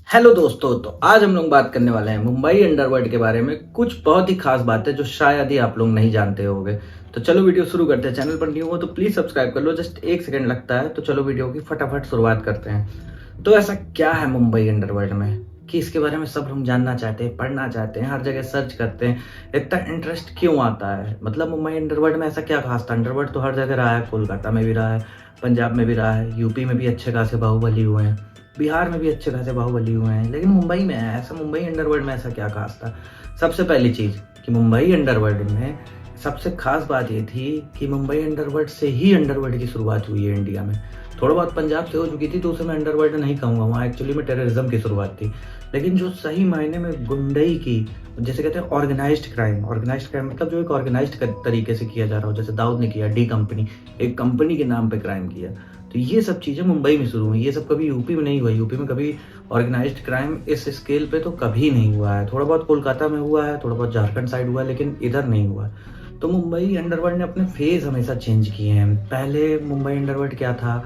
Hello दोस्तों, तो आज हम लोग बात करने वाले हैं मुंबई अंडरवर्ल्ड के बारे में। कुछ बहुत ही खास बातें जो शायद ही आप लोग नहीं जानते होंगे। तो चलो वीडियो शुरू करते हैं। चैनल पर न्यू हो तो प्लीज सब्सक्राइब कर लो, जस्ट 1 सेकंड लगता है। तो चलो वीडियो की फटाफट शुरुआत करते हैं। तो ऐसा क्या है मुंबई अंडरवर्ल्ड में कि इसके बारे में सब लोग जानना चाहते हैं, पढ़ना चाहते हैं, हर जगह सर्च करते हैं। इतना इंटरेस्ट क्यों आता है? मतलब मुंबई अंडरवर्ल्ड में ऐसा क्या खास था? अंडरवर्ल्ड तो हर जगह रहा है, कोलकाता में भी रहा है, पंजाब में भी रहा है, यूपी में भी अच्छे खासे बाहुबली हुए हैं, बिहार में भी अच्छे खासे बाहुबली हुए हैं, लेकिन मुंबई में है ऐसा। मुंबई अंडरवर्ल्ड में ऐसा क्या खास था? सबसे पहली चीज कि मुंबई अंडरवर्ल्ड में सबसे खास बात ये थी कि मुंबई अंडरवर्ल्ड से ही अंडरवर्ल्ड की शुरुआत हुई है इंडिया में। थोड़ा बहुत पंजाब से हो चुकी थी तो उसे मैं अंडरवर्ल्ड नहीं कहूँगा, वहाँ एक्चुअली में टेररिज्म की शुरुआत थी। लेकिन जो सही मायने में गुंडई की, जैसे कहते हैं ऑर्गेनाइज्ड क्राइम मतलब जो एक ऑर्गेनाइज्ड तरीके से किया जा रहा हो, जैसे दाऊद ने किया, डी कंपनी, एक कंपनी के नाम पे क्राइम किया। तो ये सब चीज़ें मुंबई में शुरू हुई। ये सब कभी यूपी में नहीं हुआ। यूपी में कभी ऑर्गेनाइज्ड क्राइम इस स्केल पे तो कभी नहीं हुआ है। थोड़ा बहुत कोलकाता में हुआ है, थोड़ा बहुत झारखंड साइड हुआ है, लेकिन इधर नहीं हुआ। तो मुंबई अंडरवर्ल्ड ने अपने फेज हमेशा चेंज किए हैं। पहले मुंबई अंडरवर्ल्ड क्या था,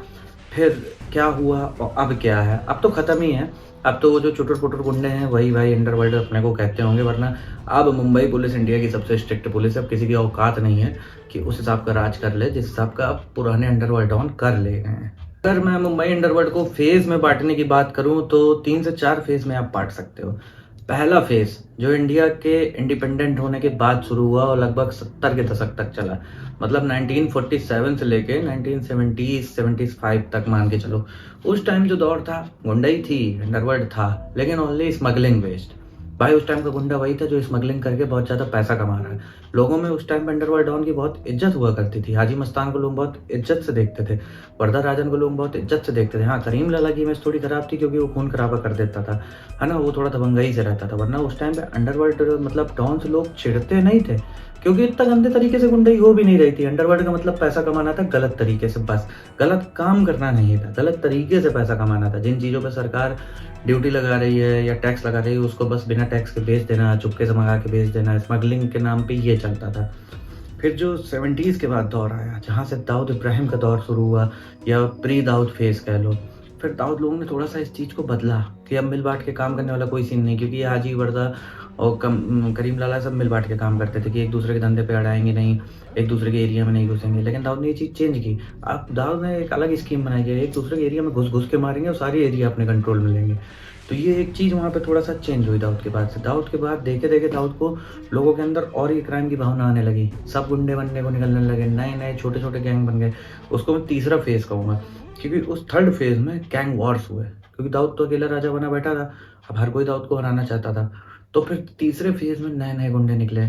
फिर क्या हुआ और अब क्या है? अब तो खत्म ही है। अब तो वो जो चुटर पुटर गुंडे हैं वही भाई अंडरवर्ल्ड अपने को कहते होंगे, वरना अब मुंबई पुलिस इंडिया की सबसे स्ट्रिक्ट पुलिस है। अब किसी की औकात नहीं है कि उस हिसाब का राज कर ले जिस हिसाब का अब पुराने अंडरवर्ल्ड डाउन कर ले गए हैं। अगर मैं मुंबई अंडरवर्ल्ड को फेज में बांटने की बात करूं तो 3 से 4 फेज में आप बांट सकते हो। पहला फेज जो इंडिया के इंडिपेंडेंट होने के बाद शुरू हुआ और लगभग 70 के दशक तक चला, मतलब 1947 से लेके 1970-75 तक मान के चलो। उस टाइम जो दौर था, गुंडई थी, अंडरवर्ल्ड था, लेकिन ओनली स्मगलिंग बेस्ड। भाई उस टाइम का गुंडा वही था जो स्मगलिंग करके बहुत ज्यादा पैसा कमा रहा है। लोगों में उस टाइम पे अंडरवर्ल्ड डॉन की बहुत इज्जत हुआ करती थी। हाजी मस्तान को लोग बहुत इज्जत से देखते थे, वर्दा राजन को लोग बहुत इज्जत से देखते थे। हाँ, करीम लाला की इमेज थोड़ी खराब थी क्योंकि वो खून खराबा कर देता था, है ना, वो थोड़ा दबंगई से रहता था। वरना उस टाइम पे अंडरवर्ल्ड मतलब डॉन से लोग चिढ़ते नहीं थे क्योंकि इतना गंदे तरीके से गुंडई हो भी नहीं रही थी। अंडरवर्ल्ड का मतलब पैसा कमाना था गलत तरीके से, बस गलत काम करना नहीं था, गलत तरीके से पैसा कमाना था। जिन चीज़ों पर सरकार ड्यूटी लगा रही है या टैक्स लगा रही है उसको बस बिना टैक्स के बेच देना, चुपके से मंगा के बेच देना, स्मगलिंग के नाम पे ये चलता था। फिर जो 70s के बाद दौर आया जहाँ से दाऊद इब्राहिम का दौर शुरू हुआ, या प्री दाऊद फेज कह लो, फिर दाऊद लोगों ने थोड़ा सा इस चीज़ को बदला कि अब मिल बांट के काम करने वाला कोई सीन नहीं, क्योंकि ये हाजी वर्दा और करीम लाला सब मिल बांट के काम करते थे कि एक दूसरे के धंधे पे अड़ाएंगे नहीं, एक दूसरे के एरिया में नहीं घुसेंगे। लेकिन दाऊद ने ये चीज़ चेंज की। अब दाऊद ने एक अलग स्कीम बनाई है, एक दूसरे के एरिया में घुस घुस के मारेंगे और सारी एरिया अपने कंट्रोल में लेंगे। तो ये एक चीज़ वहाँ पे थोड़ा सा चेंज हुई दाऊद के बाद से। दाऊद के बाद देखे देखे दाऊद को लोगों के अंदर और ये क्राइम की भावना आने लगी, सब गुंडे बनने को निकलने लगे, नए नए छोटे छोटे गैंग बन गए। उसको मैं तीसरा फेज कहूँगा, क्योंकि उस थर्ड फेज में गैंग वॉर्स हुए, क्योंकि दाऊद तो अकेला राजा बना बैठा था, अब हर कोई दाऊद को हराना चाहता था। तो फिर तीसरे फेज में नए नए गुंडे निकले,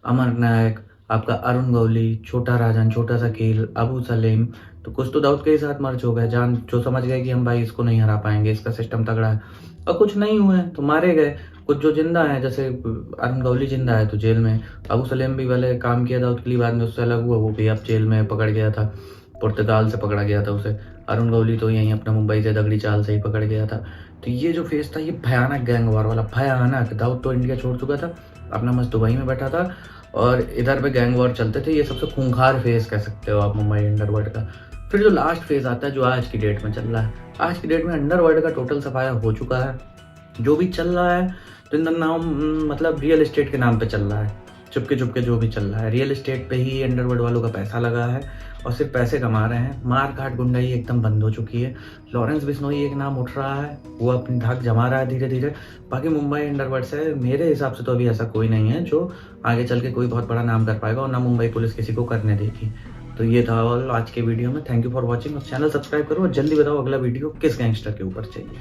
अमर नायक, आपका अरुण गौली, छोटा राजन, छोटा शकील, अबू सलीम। तो कुछ तो दाऊद के ही साथ मर्ज हो गए, जान जो समझ गए कि हम भाई इसको नहीं हरा पाएंगे, इसका सिस्टम तगड़ा है। और कुछ नहीं हुए तो मारे गए। कुछ जो जिंदा है, जैसे अरुण गौली जिंदा है तो जेल में, अबू सलीम भी वाले काम किया दाऊद के लिए, बाद में उससे अलग हुआ, वो भी अब जेल में पकड़ गया था, पुर्तगाल से पकड़ा गया था उसे। अरुण गौली तो यहीं अपना मुंबई से दगड़ी चाल से ही पकड़ गया था। तो ये जो फेज था ये भयानक गैंग वार वाला, भयानक। दाऊद तो इंडिया छोड़ चुका था, अपना मस्त दुबई में बैठा था और इधर पे गैंग वॉर चलते थे। ये सबसे खूंखार फेज कह सकते हो आप मुंबई अंडरवर्ल्ड का। फिर जो लास्ट फेज आता है जो आज की डेट में चल रहा है, आज की डेट में अंडरवर्ल्ड का टोटल सफाया हो चुका है। जो भी चल रहा है तो इन नाम मतलब रियल एस्टेट के नाम पे चल रहा है, चुपके चुपके जो भी चल रहा है रियल एस्टेट पे ही अंडरवर्ल्ड वालों का पैसा लगा है और सिर्फ पैसे कमा रहे हैं। मार काट गुंडाई एकदम बंद हो चुकी है। लॉरेंस बिश्नोई एक नाम उठ रहा है, वो अपनी धाक जमा रहा है धीरे धीरे। बाकी मुंबई अंडरवर्ल्ड से मेरे हिसाब से तो अभी ऐसा कोई नहीं है जो आगे चल के कोई बहुत बड़ा नाम कर पाएगा, और ना मुंबई पुलिस किसी को करने देगी। तो ये था ऑल आज के वीडियो में। Thank you for watching. Channel subscribe करो और जल्दी बताओ अगला वीडियो किस गैंगस्टर के ऊपर चाहिए।